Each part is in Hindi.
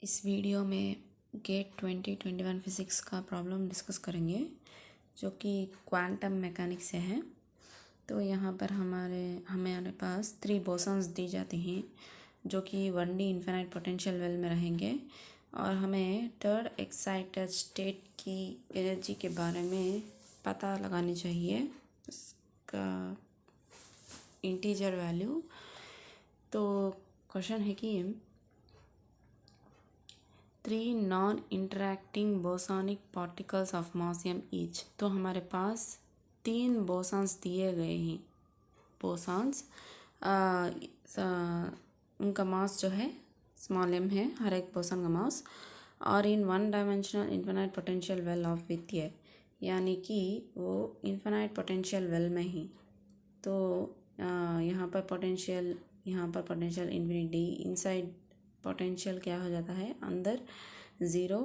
इस वीडियो में गेट 2021 फिज़िक्स का प्रॉब्लम डिस्कस करेंगे जो कि क्वांटम मैकेनिक्स से है। तो यहाँ पर हमारे पास 3 बोसॉन्स दी जाती हैं जो कि 1D इन्फिनाइट पोटेंशियल वेल में रहेंगे और हमें थर्ड एक्साइटेड स्टेट की एनर्जी के बारे में पता लगानी चाहिए, इसका इंटीजर वैल्यू। तो क्वेश्चन है कि 3 non interacting bosonic particles of mass m each. तो हमारे पास 3 बोसॉन्स दिए गए हैं। बोसॉन्स उनका मास जो है स्मॉल m है, हर एक बोसॉन का मास, और इन 1 dimensional infinite potential well of with है, यानी कि वो इन्फिनाइट पोटेंशियल वेल में ही। तो यहाँ पर पोटेंशियल इन्फिनिटी, इनसाइड पोटेंशियल क्या हो जाता है अंदर 0,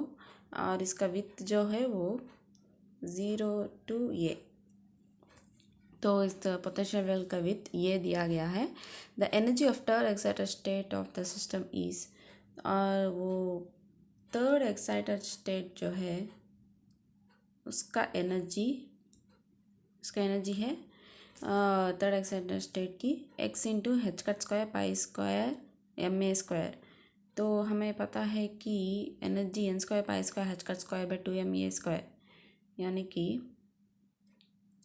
और इसका विथ जो है वो 0 to a। तो इस पोटेंशियल वेल का विथ ये दिया गया है। The energy of third excited state of the system is, और वो थर्ड एक्साइटेड स्टेट जो है उसका एनर्जी है थर्ड एक्साइटेड स्टेट की x into h² pi square ma²। तो हमें पता है कि energy n² pi square h² by 2ma², यानी कि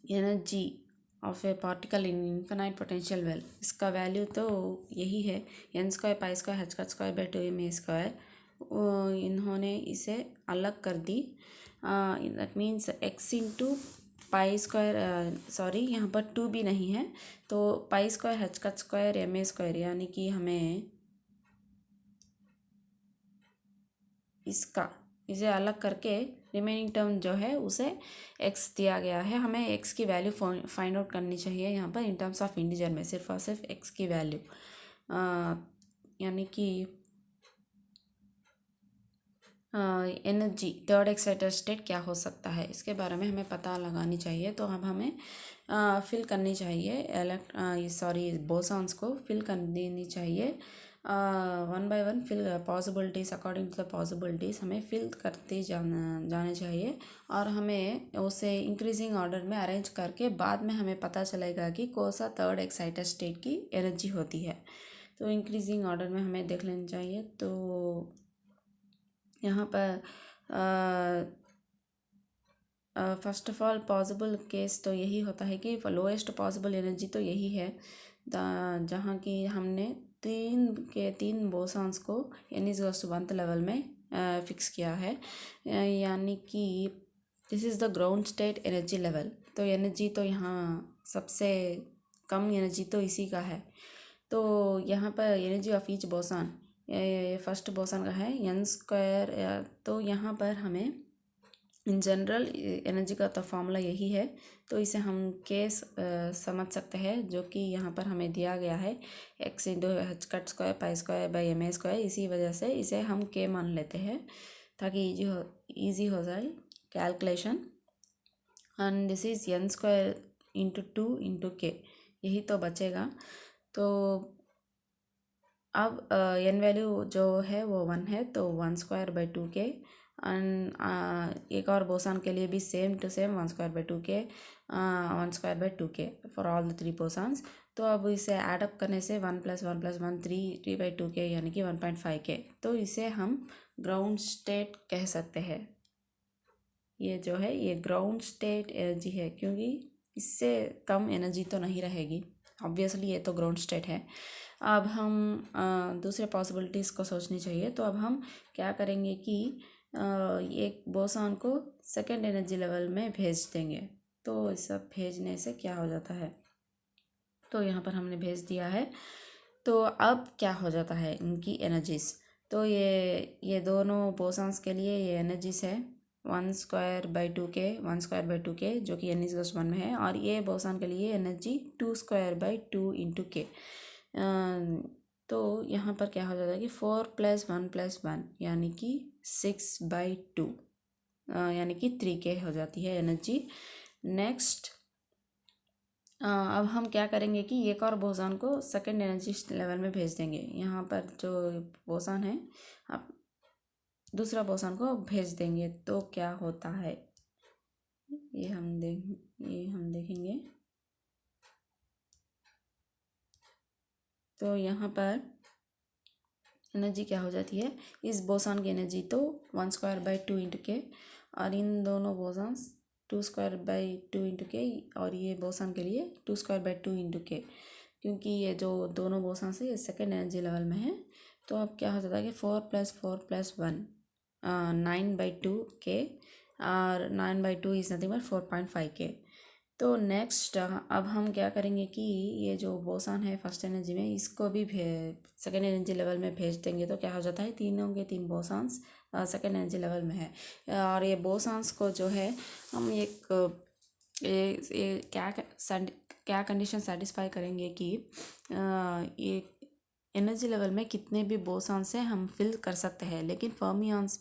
energy of A particle in infinite potential well, इसका वैल्यू तो यही है n² pi square h² by 2ma²। इन्होंने इसे अलग कर दी, that means x into pi square, sorry यहाँ पर 2 भी नहीं है, तो पाई स्क्वायर h² ma², यानी कि हमें इसे अलग करके रिमेनिंग टर्म जो है उसे x दिया गया है। हमें x की वैल्यू फाइंड आउट करनी चाहिए यहाँ पर इन टर्म्स ऑफ इंटीजर में, सिर्फ और सिर्फ x की वैल्यू, यानी कि एनर्जी थर्ड एक्साइटेड स्टेट क्या हो सकता है, इसके बारे में हमें पता लगानी चाहिए। तो अब हमें फिल करनी चाहिए बोसॉन्स को फिल कर देनी चाहिए 1 by 1 fill possibilities, according to the possibilities हमें फिल करते जाने चाहिए, और हमें उसे इंक्रीजिंग ऑर्डर में अरेंज करके बाद में हमें पता चलेगा कि कौन सा थर्ड एक्साइटेड स्टेट की एनर्जी होती है। तो इंक्रीजिंग ऑर्डर में हमें देख लेना चाहिए। तो यहाँ पर first of all possible case तो यही होता है कि लोएस्ट पॉसिबल एनर्जी तो यही है जहाँ की हमने 3 बोसॉन्स को n=1 लेवल में फिक्स किया है, यानी कि this is the ground state energy level. तो एनर्जी तो यहाँ सबसे कम एनर्जी तो इसी का है। तो यहाँ पर energy of each boson, first boson का है n²। तो यहाँ पर हमें इन जनरल एनर्जी का तो फॉर्मूला यही है, तो इसे हम केस समझ सकते हैं जो कि यहाँ पर हमें दिया गया है x into h² pi square by ma²। इसी वजह से इसे हम k मान लेते हैं ताकि ईजी हो जाए calculation. And this is n² into 2 into k, यही तो बचेगा। तो अब n वैल्यू जो है वो 1 है, तो 1² बाई 2k। एंड एक और बोसॉन के लिए भी same to same 1² by 2k, 1² by 2k for all the 3 bosons. तो अब इसे ऐडअप करने से 1 + 1 + 1 3 बाई 2k, यानी कि 1.5k। तो इसे हम ग्राउंड स्टेट कह सकते हैं। ये जो है ये ग्राउंड स्टेट एनर्जी है, क्योंकि इससे कम एनर्जी तो नहीं रहेगी, ऑब्वियसली ये तो ग्राउंड स्टेट है। अब हम दूसरे पॉसिबिलिटीज़ को सोचनी चाहिए। तो अब हम क्या करेंगे कि एक बोसॉन को सेकेंड एनर्जी लेवल में भेज देंगे। तो इस सब भेजने से क्या हो जाता है, तो यहाँ पर हमने भेज दिया है। तो अब क्या हो जाता है इनकी एनर्जीज़, तो ये दोनों बोसॉन्स के लिए ये एनर्जीज़ है 1² बाई 2k, 1² बाई 2k जो कि n=1 में है, और ये बोसॉन के लिए एनर्जी 2² बाई 2 इंटू k। तो यहाँ पर क्या हो जाता है कि 4 + 1 + 1 यानी कि 6 बाई 2, यानी कि 3k हो जाती है एनर्जी। नेक्स्ट अब हम क्या करेंगे कि एक और बोसॉन को सेकेंड एनर्जी लेवल में भेज देंगे। यहाँ पर जो बोसॉन है, अब दूसरा बोसन को भेज देंगे तो क्या होता है, ये हम देखेंगे। तो यहाँ पर एनर्जी क्या हो जाती है, इस बोसन की एनर्जी तो 1/2 इंटू के, और इन दोनों बोसन्स 2/2 इंटू के, और ये बोसन के लिए 2/2 इंटू के, क्योंकि ये जो दोनों बोसन्स है ये सेकेंड एनर्जी लेवल में है। तो अब क्या हो जाता है कि 4+4+1 9/2 के, और 9/2 इज़ नथिंग बट 4.5 के। तो नेक्स्ट अब हम क्या करेंगे कि ये जो बोसन है फर्स्ट एनर्जी में, इसको भी सेकेंड एनर्जी लेवल में भेज देंगे। तो क्या हो जाता है, तीनों के तीन बोसन्स सेकेंड एनर्जी लेवल में है। और ये बोसन्स को जो है हम ये क्या कंडीशन सेटिस्फाई करेंगे कि ये एनर्जी लेवल में कितने भी बोसॉन्स से हम फिल कर सकते हैं, लेकिन फर्मियंस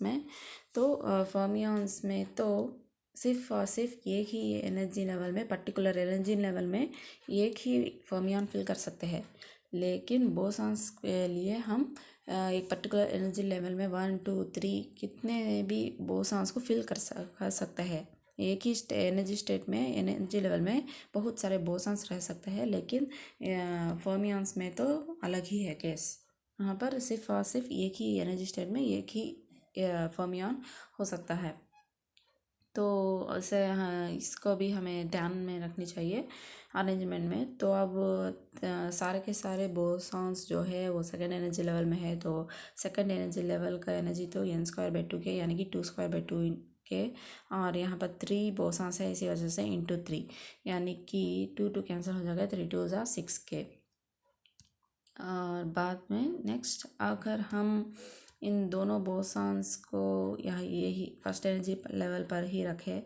में तो सिर्फ और सिर्फ एक ही एनर्जी लेवल में, पर्टिकुलर एनर्जी लेवल में एक ही फर्मियन फिल कर सकते हैं। लेकिन बोसॉन्स के लिए हम एक पर्टिकुलर एनर्जी लेवल में 1 2 3 कितने भी बोसॉन्स को फिल कर सकते हैं। एक ही एनर्जी स्टेट में, एनर्जी लेवल में बहुत सारे बोसॉन्स रह सकते हैं, लेकिन फर्मियंस में तो अलग ही है केस। यहाँ पर सिर्फ और सिर्फ एक ही एनर्जी स्टेट में एक ही फर्मियन हो सकता है। तो ऐसे हाँ, इसको भी हमें ध्यान में रखनी चाहिए अरेंजमेंट में। तो अब सारे के सारे बोसॉन्स जो है वो सेकेंड एनर्जी लेवल में है। तो सेकेंड एनर्जी लेवल का एनर्जी तो n²/2 के, यानी कि 2/2 के, और यहाँ पर 3 बोसॉन्स है, इसी वजह से इंटू 3, यानी कि 2 कैंसिल हो जाएगा, 3 2 ज़ा 6 के। और बाद में नेक्स्ट अगर हम इन दोनों बोसॉन्स को यहाँ यही फर्स्ट एनर्जी लेवल पर ही रखें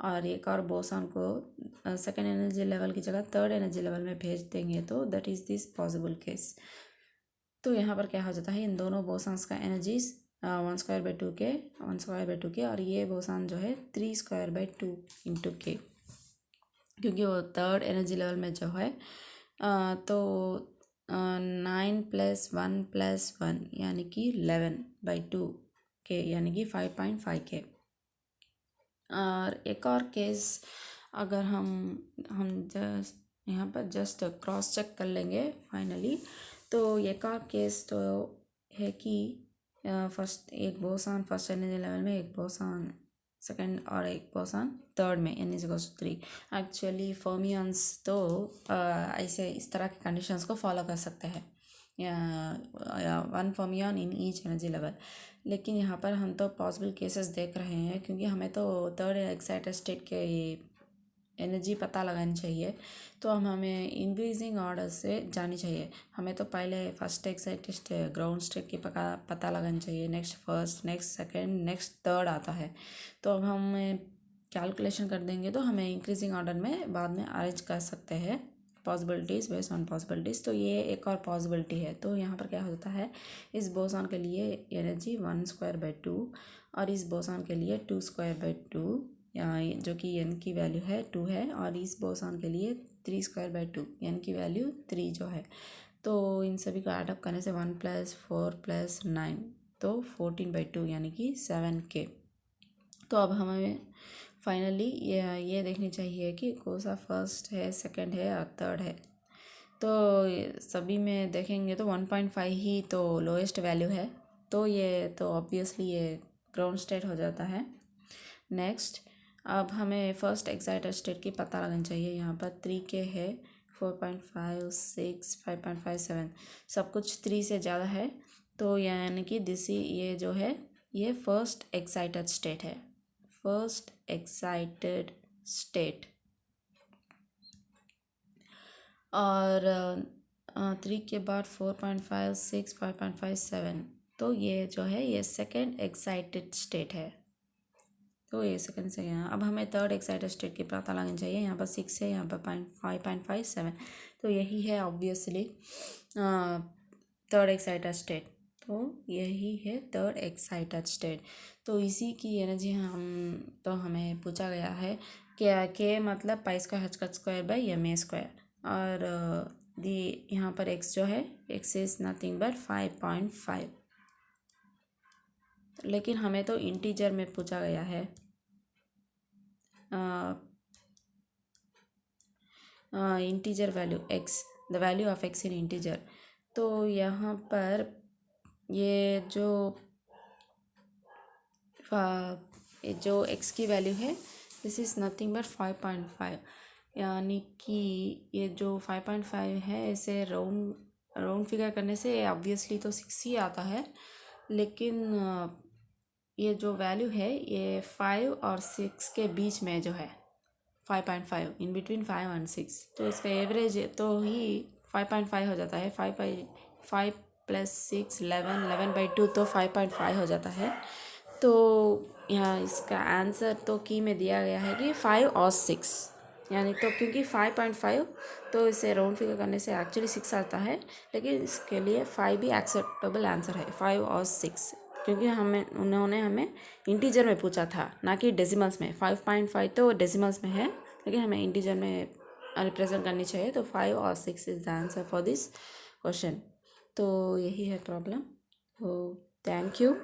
और एक और बोसॉन को सेकेंड एनर्जी लेवल की जगह थर्ड एनर्जी लेवल में भेज देंगे, तो that is this possible case. तो यहाँ पर क्या हो जाता है, इन दोनों बोसॉन्स का एनर्जीज 1/2 के, और ये बोसॉन जो है 3/2 इंटू के, क्योंकि वो थर्ड एनर्जी लेवल में जो है तो 9+1+1 यानी कि 11/2 के, यानी कि 5.5 के। और एक और केस अगर हम जस्ट यहाँ पर जस्ट क्रॉस चेक कर लेंगे फाइनली, तो एक और केस तो है कि फर्स्ट एक बोसॉन फर्स्ट एनर्जी लेवल में, एक बोसॉन सेकेंड, और एक बोसॉन थर्ड में, n=3। एक्चुअली फर्मियंस तो ऐसे इस तरह के कंडीशंस को फॉलो कर सकते हैं, या 1 fermion in each energy level. लेकिन यहाँ पर हम तो पॉसिबल केसेस देख रहे हैं, क्योंकि हमें तो थर्ड एक्साइटेड स्टेट के एनर्जी पता लगानी चाहिए। तो हमें इंक्रीजिंग ऑर्डर से जानी चाहिए। हमें तो पहले फर्स्ट एक्साइटेड ग्राउंड स्टेट की पता लगानी चाहिए, next first, next second, next third आता है। तो अब हम कैलकुलेशन कर देंगे तो हमें इंक्रीजिंग ऑर्डर में बाद में अरेंज कर सकते हैं पॉसिबिलिटीज़, बेस्ड ऑन पॉसिबिलिटीज़। तो ये एक और पॉसिबिलिटी है। तो यहाँ पर क्या होता है, इस बोसॉन के लिए एनर्जी 1/2 और इस बोसॉन के लिए 2/2, जो कि n की वैल्यू है 2 है, और इस बोसॉन के लिए 3/2, n की वैल्यू 3 जो है। तो इन सभी को ऐड अप करने से 1 + 4 + 9 तो 14/2 यानी कि 7 के। तो अब हमें फाइनली ये देखनी चाहिए कि कौन सा फर्स्ट है, सेकंड है और थर्ड है। तो सभी में देखेंगे तो 1.5 ही तो लोएस्ट वैल्यू है, तो ये तो ऑब्वियसली ये ग्राउंड स्टेट हो जाता है। नेक्स्ट अब हमें फर्स्ट एक्साइटेड स्टेट की पता लगानी चाहिए। यहाँ पर 3 के है, 4.5 6 5.5 7, सब कुछ 3 से ज़्यादा है। तो यानी कि ये जो है ये फर्स्ट एक्साइटेड स्टेट है, फर्स्ट एक्साइटेड स्टेट। और 3 के बाद 4.5 6 5.5 7, तो ये जो है ये सेकेंड एक्साइटेड स्टेट है। तो ये सेकंड से यहाँ अब हमें थर्ड एक्साइटेड स्टेट की पता लगानी चाहिए। यहाँ पर 6 है, यहाँ पर 5.5 7, तो यही है ऑब्वियसली थर्ड एक्साइटेड स्टेट। तो यही है थर्ड एक्साइटेड स्टेट। तो इसी की एनर्जी हमें पूछा गया है क्या, के मतलब π²h² और दी यहाँ पर x जो है x इज़ नथिंग बट 5.5। लेकिन हमें तो इंटीजर में पूछा गया है। Integer value x, the value of x in integer. तो यहाँ पर ये जो एक्स की वैल्यू है दिस इज़ नथिंग बट 5.5, यानी कि ये जो 5.5 है इसे राउंड फिगर करने से ऑब्वियसली तो 6 ही आता है, लेकिन ये जो वैल्यू है ये 5 और 6 के बीच में जो है 5.5, इन बिटवीन 5 एंड 6, तो इसका एवरेज तो ही 5.5 हो जाता है। 5 प्लस 6 11, 11/2 तो 5.5 हो जाता है। तो यहाँ इसका आंसर तो की में दिया गया है कि 5 और 6, यानी तो क्योंकि 5.5 तो इसे राउंड फिगर करने से एक्चुअली 6 आता है, लेकिन इसके लिए 5 भी एक्सेप्टेबल आंसर है, 5 और 6, क्योंकि उन्होंने हमें इंटीजर में पूछा था ना कि डेसिमल्स में। 5.5 तो डेसिमल्स में है, लेकिन हमें इंटीजर में रिप्रेजेंट करनी चाहिए, तो 5 और 6 is the answer for this question. तो यही है प्रॉब्लम। तो थैंक यू।